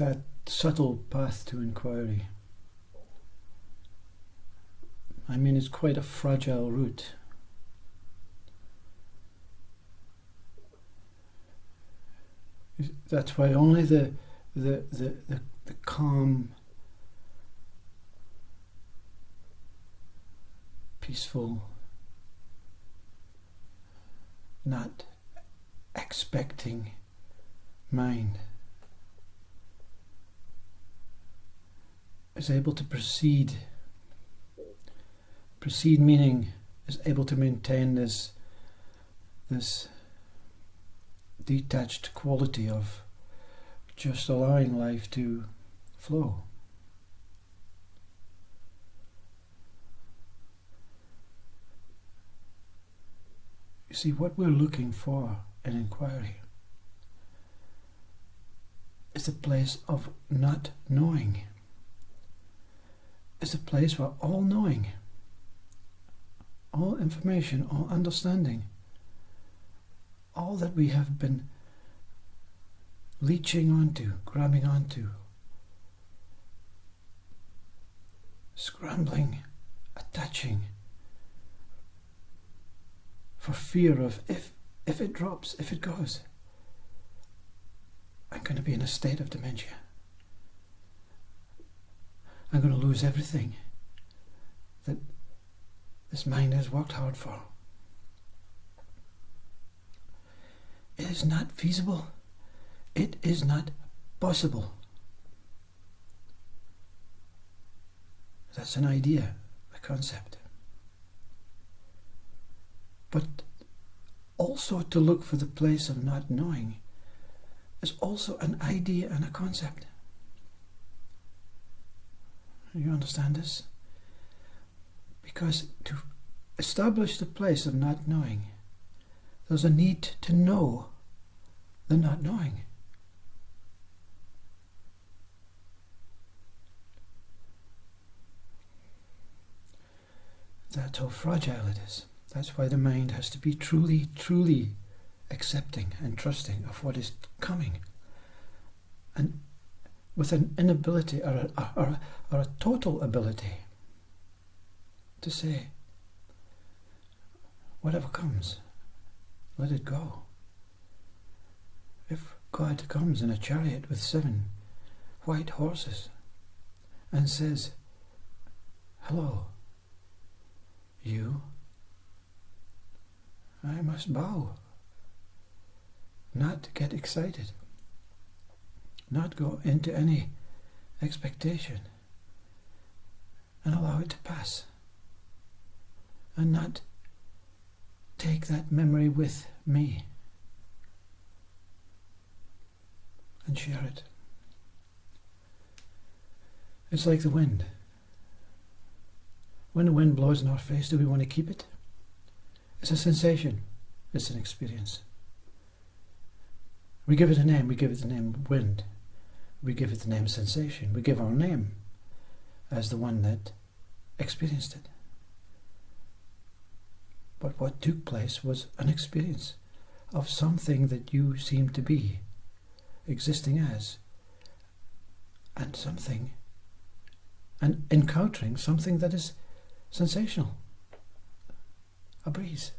that subtle path to inquiry. I mean, it's quite a fragile route. That's why only the calm, peaceful, not expecting mind is able to proceed. Proceed meaning is able to maintain this detached quality of just allowing life to flow. You see, what we're looking for in inquiry is a place of not knowing. It's a place where all knowing, all information, all understanding, all that we have been leeching onto, grabbing onto, scrambling, attaching, for fear of if it drops, if it goes, I'm going to be in a state of dementia. I'm going to lose everything that this mind has worked hard for. It is not feasible. It is not possible. That's an idea, a concept. But also to look for the place of not knowing is also an idea and a concept. You understand this? Because to establish the place of not knowing, there's a need to know the not knowing. That's how fragile it is. That's why the mind has to be truly, truly accepting and trusting of what is coming. And with an inability or a total ability to say, whatever comes, let it go. If God comes in a chariot with 7 white horses and says, hello, you, I must bow, not get excited, not go into any expectation, and allow it to pass, and not take that memory with me and share it. It's like the wind. When the wind blows in our face, do we want to keep it? It's a sensation. It's an experience. We give it a name. We give it the name wind. We give it the name sensation. We give our name as the one that experienced it. But what took place was an experience of something that you seem to be existing as, and encountering something that is sensational. A breeze.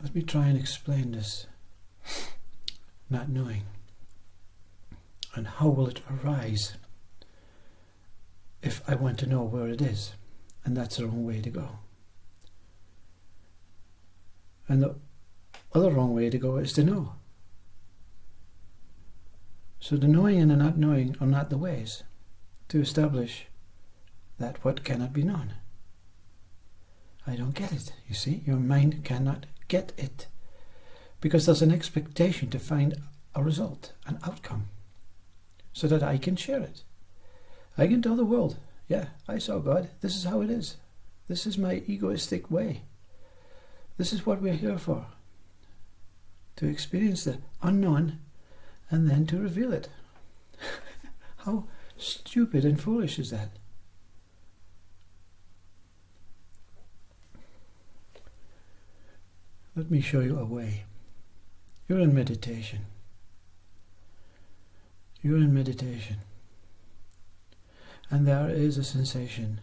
Let me try and explain this not knowing. And how will it arise if I want to know where it is? And that's the wrong way to go. And the other wrong way to go is to know. So the knowing and the not knowing are not the ways to establish that what cannot be known. I don't get it, you see. Your mind cannot get it. Because there's an expectation to find a result, an outcome, so that I can share it. I can tell the world, yeah, I saw God. This is how it is. This is my egoistic way. This is what we're here for. To experience the unknown and then to reveal it. How stupid and foolish is that? Let me show you a way. You're in meditation. You're in meditation. And there is a sensation,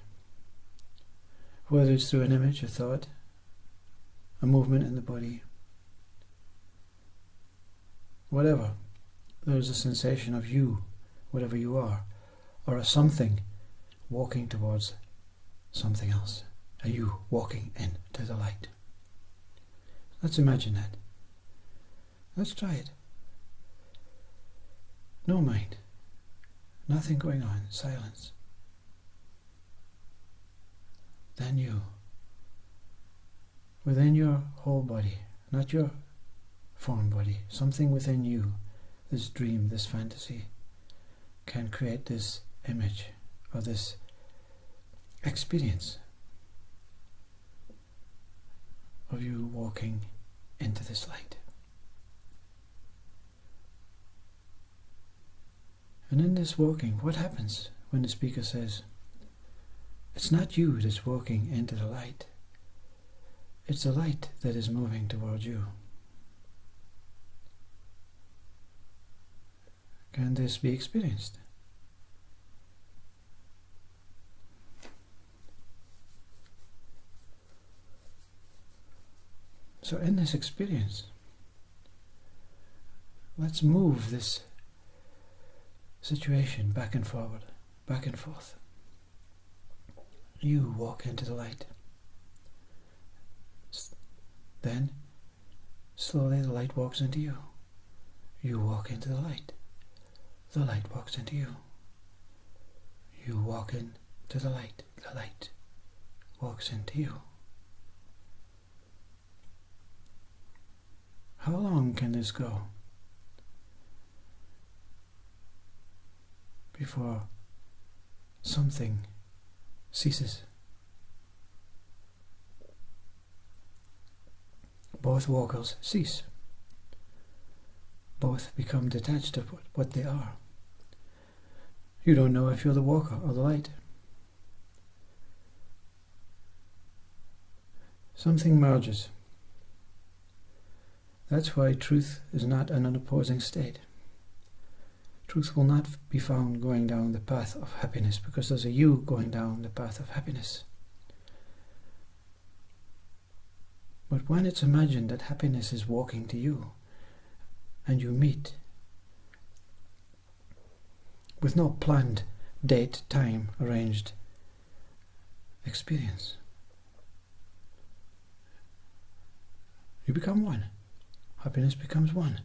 whether it's through an image, a thought, a movement in the body, whatever. There's a sensation of you, whatever you are, or a something walking towards something else, a you walking into the light. Let's imagine that. Let's try it. No mind, nothing going on, silence. Then you, within your whole body, not your form body, something within you, this dream, this fantasy, can create this image or this experience of you walking into this light. And in this walking, what happens when the speaker says, it's not you that's walking into the light, it's the light that is moving towards you? Can this be experienced? So in this experience, let's move this situation back and forward, back and forth. You walk into the light. Then, slowly the light walks into you. You walk into the light. The light walks into you. You walk into the light. The light walks into you. How long can this go before something ceases? Both walkers cease. Both become detached of what they are. You don't know if you're the walker or the light. Something merges. That's why truth is not an unopposing state. Truth will not be found going down the path of happiness, because there's a you going down the path of happiness. But when it's imagined that happiness is walking to you, and you meet, with no planned date, time, arranged experience, you become one. Happiness becomes one.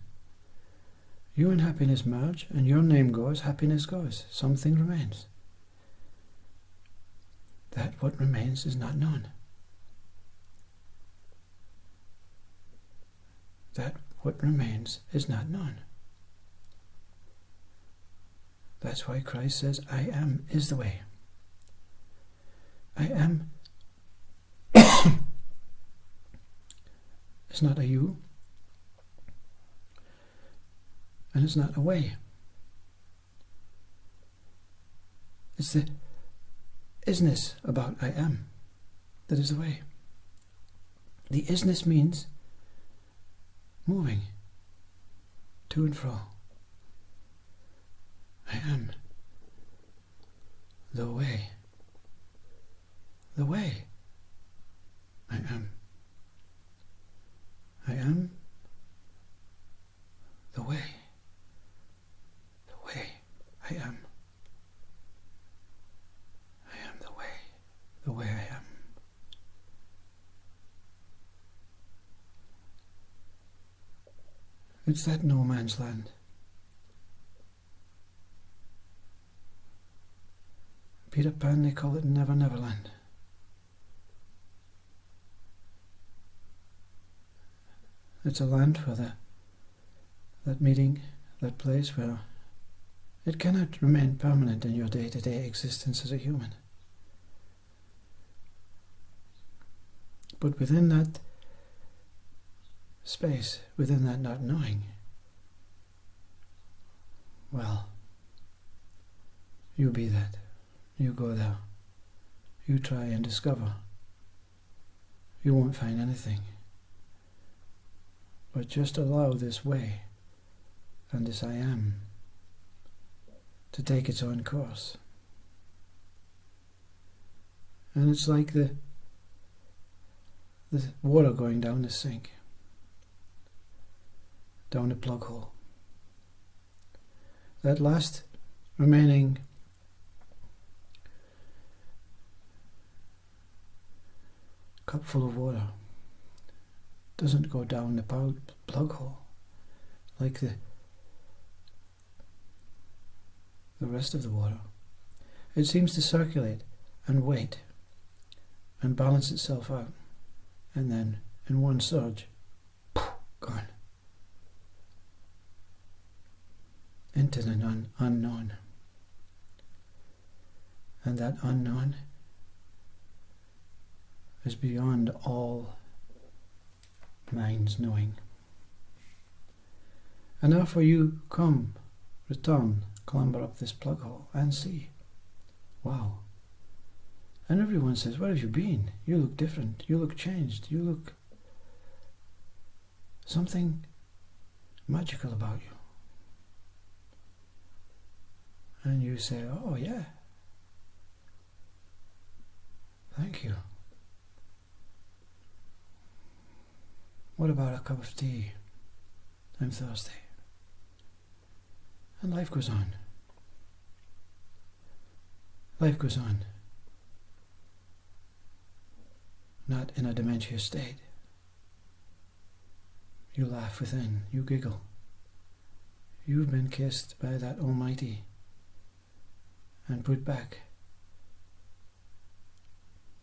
You and happiness merge, and your name goes, happiness goes. Something remains. That what remains is not known. That what remains is not known. That's why Christ says, I am is the way. I am is not a you, and it's not a way. It's the isness about I am that is the way. The isness means moving to and fro. I am the way. The way. I am. I am the way. The way I am. I am the way. The way I am. It's that no man's land. Peter Pan, they call it Never Never Land. It's a land where that meeting, that place where it cannot remain permanent in your day-to-day existence as a human. But within that space, within that not knowing, well, you be that. You go there. You try and discover. You won't find anything. but just allow this way and this I am to take its own course. And it's like the water going down the sink, down the plug hole. That last remaining cup full of water doesn't go down the plug hole like the rest of the water. It seems to circulate and wait and balance itself out, and then in one surge, gone into the unknown. And that unknown is beyond all mind's knowing. And therefore you come, return, clamber up this plug hole and see. Wow. And everyone says, where have you been? You look different. You look changed. You look something magical about you. And you say, oh yeah. Thank you. What about a cup of tea? I'm thirsty. And life goes on. Life goes on. Not in a dementia state. You laugh within, you giggle. You've been kissed by that Almighty and put back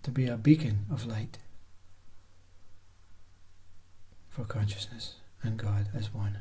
to be a beacon of light for consciousness and God as one.